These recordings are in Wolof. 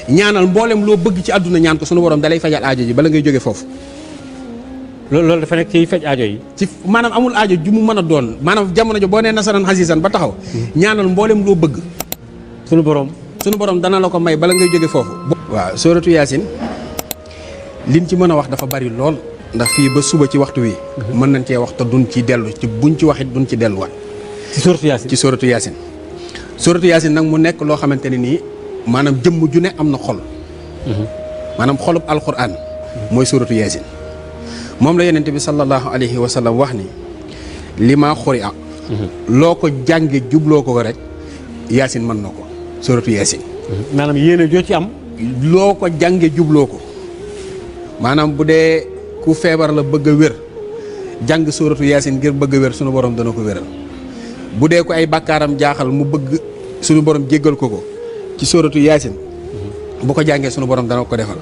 ñaanal mboolem loo bëgg ci àdduna ñaan ko sunu borom dalay fajal aajo ji bala ngay jóge foofu. loolu dafa nekk ci faj aajo yi. ci maanaam amul aajo ju mu mën a doon maanaam jamono jo boo nee nasaran xasiisan ba taxaw. ñaanal mboolem loo bëgg. sunu borom dana la ko may bala ngay jóge foofu. waaw sooratu yaasin liñ ci mën a wax dafa bari lool. ndax fii ba suba ci waxtu wi. mën nañ cee wax te duñ ci dellu ci buñ ci waxit duñ ci delluwaat. ci sooratu yaasin sooratu yaasin nag mu nekk loo xamante ne nii maanaam jëmm ju ne am na xol. maanaam xolub alquran. mooy sooratu yaasin. moom la yonent bi sallallahu alayhi wa sallam wax ni li maa xuri a loo ko jànge jubloo ko rek yaasin mën na ko sooratu yaasin. maanaam yéene joo ci am. loo ko jànge jubloo ko maanaam bu dee ku feebar la bëgg a wér jàng sooratu yaasin ngir bëgg a wér sunu borom dana ko wéral. bu dee ko ay bàkkaaram jaaxal mu bëgg sunu borom jéggal ko ci sooratu yaasin bu ko jàngee sunu borom dana ko defal.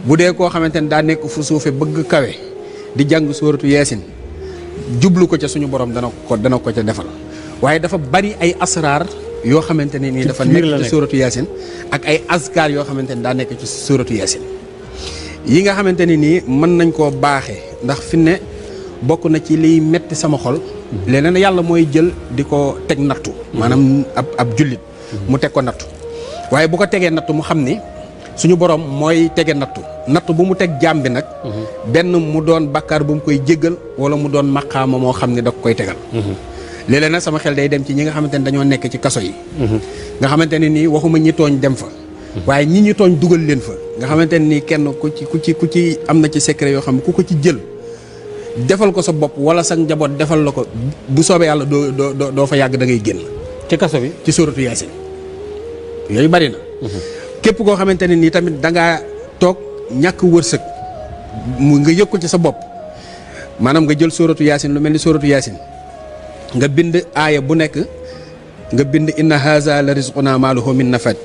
bu dee koo xamante ne daa nekk fu suufe bëgg kawe di jàng sooratu yaasin jublu ko ca suñu borom dana ko ca defal. waaye dafa bari ay asraar yoo xamante ne nii dafa nekk ci sooratu yaasin ak ay askar yoo xamante ne daa nekk ci sooratu yaasin yi nga xamante ne nii mën nañ koo baaxee ndax fi ne bokk na ci liy metti sama xol. leneen yàlla mooy jël di ko teg nattu. maanaam ab jullit. mu teg ko nattu waaye bu ko tegee nattu mu xam ni suñu borom mooy tege nattu bu mu teg jaam bi nag. benn mu doon bakkaar bu mu koy jéggal wala mu doon maqaama moo xam ne da koy tegal. léeg-léeg nag sama xel day dem ci ñi nga xamante ne dañoo nekk ci kaso yi. nga xamante ne nii waxuma ñi tooñ dem fa. waaye ñi tooñ dugal leen fa. nga xamante ne nii kenn ku ci am na ci secret yoo xam ne ku ko ci jël. defal ko sa bopp wala sa njaboot defal la ko bu soobee yàlla doo fa yàgg da ngay génn. ci kaso bi ci sooratu yaasin yooyu bari na. képp koo xamante ne nii tamit da ngaa toog ñàkk wërsëg mu nga yëg ko ci sa bopp maanaam nga jël sooratu yaasin lu mel ni sooratu yaasin nga bind aaya bu nekk nga bind inna haza la rizquna ma lahu min nafad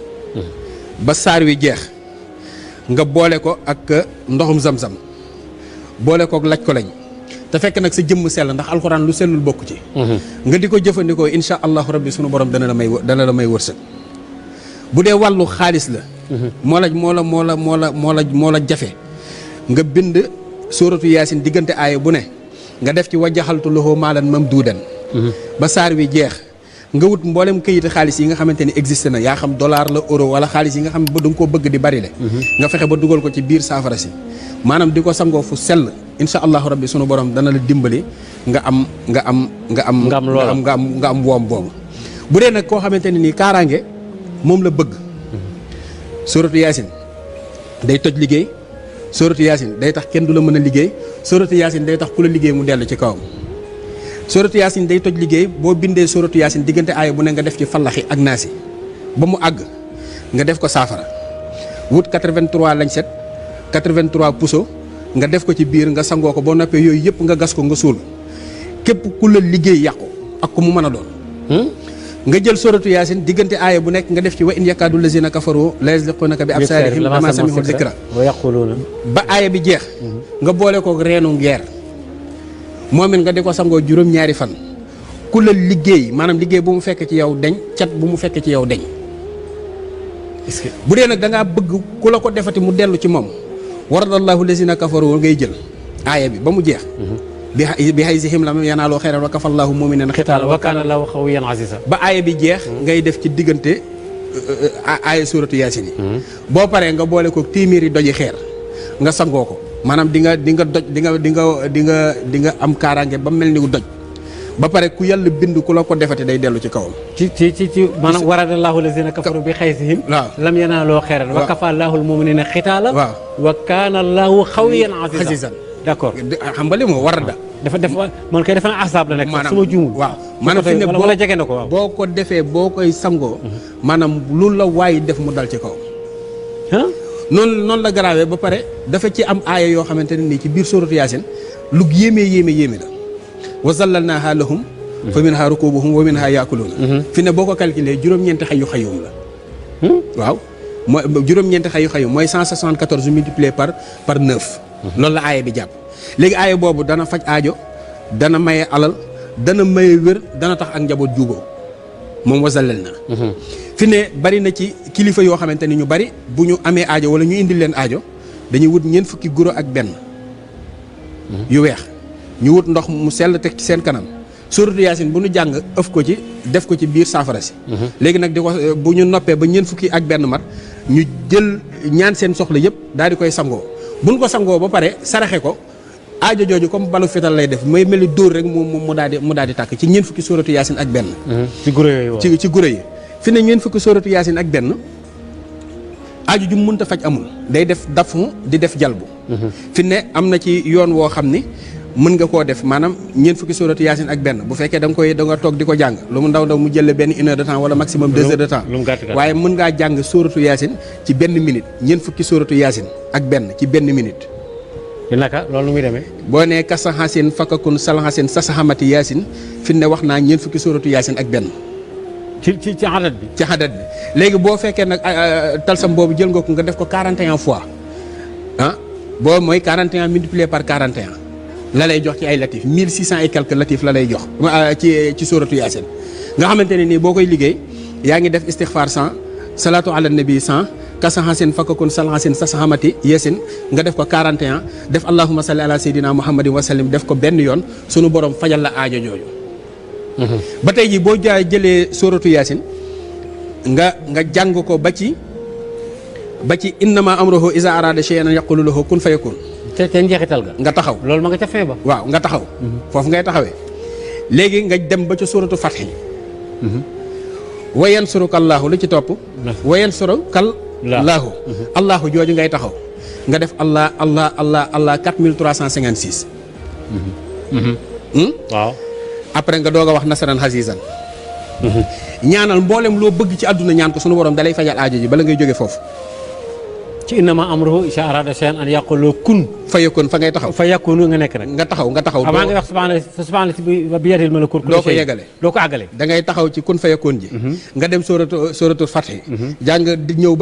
ba saar wi jeex nga boole ko ak ndoxum zam-zam boole kook laj ko lañ te fekk nag sa jëmm sell ndax alxuraan lu sellul bokk ci. nga di ko jëfandikoo insha allahu rabbi sunu borom dana la may wërsëg. bu dee wàllu xaalis la. moo la jafe nga bind sóoratu yaasin diggante aaya bu ne nga def ci wajjaxaltu lahu maalan mamduudan ba saar wi jeex nga wut mboolem këyiti xaalis yi nga xamante ni existé na yaa xam dollar la euro wala xaalis yi nga xam ba da nga koo bëgg di bari le nga fexe ba dugal ko ci biir saafara si maanaam di ko sangoo fu sell insha allahu rabbi sunu borom dana la dimbali nga am woom boobu. bu dee nag koo xamante ne nii kaaraange moom la bëgg suratu yaasin day toj liggéey suratu yaasin day tax kenn du la mën a liggéey suratu yaasin day tax ku la liggéey mu dellu ci kawam. suratu yaasin day toj liggéey boo bindee suratu yaasin diggante aaya bu ne nga def ci fallaxi ak naasi ba mu àgg nga def ko saafara wut 83 lañ set 83 puso nga def ko ci biir nga sangoo ko boo noppee yooyu yëpp nga gas ko nga suul képp ku la liggéey yàqu ak ku mu mën a doon. nga jël suratu yaasin diggante aaya bu nekk nga def ci wa in yakaadu lazina kafaru la yasliqunaka bi absaarihim lamma sami'u dhikra ba aaya bi jeex. nga boole kook reenu ngeer moom it nga di ko sangoo juróom-ñaari fan ku la liggéey maanaam liggéey bu mu fekk ci yow deñ cat bu mu fekk ci yow deñ. est-ce que bu dee nag da ngaa bëgg ku la ko defati mu dellu ci moom waradallahu lazina kafaru ngay jël aaya bi ba mu jeex. bi haysihim lam yanaaloo xayran wa kafallahu mu'minina xitaala wa kaana Allahu qawiyyan aziza ba aaya bi jeex ngay def ci diggante aaya suratu yaasin yi boo paree nga boole ko téeméeri doji xeer nga sangoo ko maanaam di nga doj am kaaraange ba mel ni doj ba pare ku yàlla bind ku la ko defati day dellu ci kawam ci maanaam waradallahu lazina kafaru bi haysihim lam yanaaloo xayran wa kafallahu mu'minina xitaala wa kaana Allahu qawiyyan azizan d'accord xam nga li moo warada dafa man kay defe naa asab la nekk su ma juumul waaw maanaam fi ne wala jege na ko waaw boo ko defee boo koy sangoo maanaam lu la waay def mu dal ci kaw noonu la garaawee ba pare dafa ci am aaya yoo xamante ne nii ci biir suratu yaasin lu yéeme la wa zallalnaaha lahum fa minhaa rukuubuhum wa minhaa yaakuluuna fi ne boo ko calculé juróom-ñeenti xayyum la waaw mooy juróom-ñeenti xayyum mooy 174 multiplié par 9 loolu la aaya bi jàpp léegi aaya boobu dana faj aajo dana maye alal dana maye wér dana tax ak njaboot juboo moom wasallal na fi ne bari na ci kilifa yoo xamante ni ñu bari bu ñu amee aajo wala ñu indil leen aajo dañuy wut ñeent fukki guro ak benn yu weex ñu wut ndox mu sell teg ci seen kanam suuratu yaasin bu ñu jàng ëf ko ci def ko ci biir saafara si léegi nag di ko bu ñu noppee ba ñeent fukki ak benn mat ñu jël ñaan seen soxla yëpp daal di koy sangoo buñ ko sangoo ba pare saraxe ko aajo jooju comme balu fital lay def may mel ni dóor rek mu daal di tàkk ci ñeent fukki suuratu yaasin ak benn ci guro yooyu ci guro yi fi ne ñeent fukki suuratu yaasin ak benn aajo ju mënta faj amul day def dafu di def jalbu fi ne am na ci yoon woo xam ni mën nga koo def maanaam ñeent fukki suuratu yaasin ak benn bu fekkee da nga toog di ko jàng lu mu ndaw ndaw mu jële benn 1 heure de temps wala maximum 2 heures de temps waaye mën ngaa jàng suuratu yaasin ci benn minute ñeent fukki suuratu yaasin ak benn ci benn minute di naka loolu nu muy demee boo nee kasaxasin fakkakun salaxasin sasaxamati yaasin fi ne wax naa ñeent fukki suuratu yaasin ak benn ci xadat bi ci xadat bi léegi boo fekkee nag talsam boobu jël nga ko nga def ko 41 fois boo mooy 41 multiplié par 41 la lay jox ci ay latif 1600 et quelques latif la lay jox ci suuratu yaasin nga xamante ne nii boo koy liggéey yaa ngi def istixfaar 100 salaatu ala nabi 100 kasaxasin fakkakun salaxasin sasaxamati yaasin nga def ko 41 def allahumma salli ala sayyidina muhammadin wa sallim def ko benn yoon sunu borom fajal la aajo jooju ba tey jii boo jëlee suuratu yaasin nga jàng ko ba ci innama amruhu iza arada shay'an an yaqulu lahu kun fayakun te njeexital ga nga taxaw loolu ma nga ca fin ba waaw nga taxaw foofu ngay taxawee léegi nga dem ba ca suuratu fath wa yansuruka allaahu lu ci topp wa yansuruka allaahu allaahu jooju ngay taxaw nga def allah 4356 waaw après nga doog a wax nasaran xasiisan ñaanal mboolem loo bëgg ci àdduna ñaan ko sunu borom dalay fajal aajo ji bala ngay jóge foofu ci innama amruhu iza arada shay'an an yaqula kun fayakun fa ngay taxaw fa yakunu nga nekk nag nga taxaw avant nga wax subhaana bi yadil malakut doo ko yegale doo ko àggale da ngay taxaw ci kun fayakun ji nga dem sóoratu Fath jàng di ñëw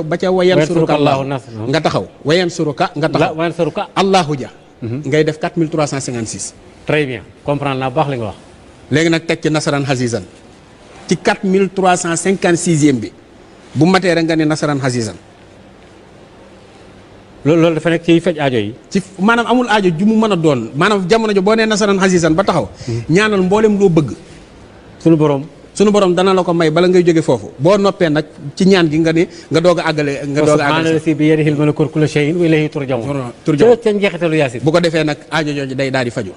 ba ca wayan suruka allaahu nga taxaw wayan suruka nga taxaw wayan suruka allaahu ja ngay def 4356 très bien comprendre naa baax li nga wax léegi nag teg ci nasaran xasiisan ci 4356e bi bu matee rek nga ne nasaran xasiisan loolu dafa nekk ci faj aajo yi ci maanaam amul aajo ju mu mën a doon maanaam jamono jo boo nee nasaran xasiisan ba taxaw ñaanal mboolem loo bëgg sunu borom dana la ko may bala ngay jóge foofu boo noppee nag ci ñaan gi nga ne nga doog a àggale si bi yadihil malakutu kulli shay'in wa ilayhi turja'un ca njeexitalu yaasin bu ko defee nag aajo jooju day daal di faju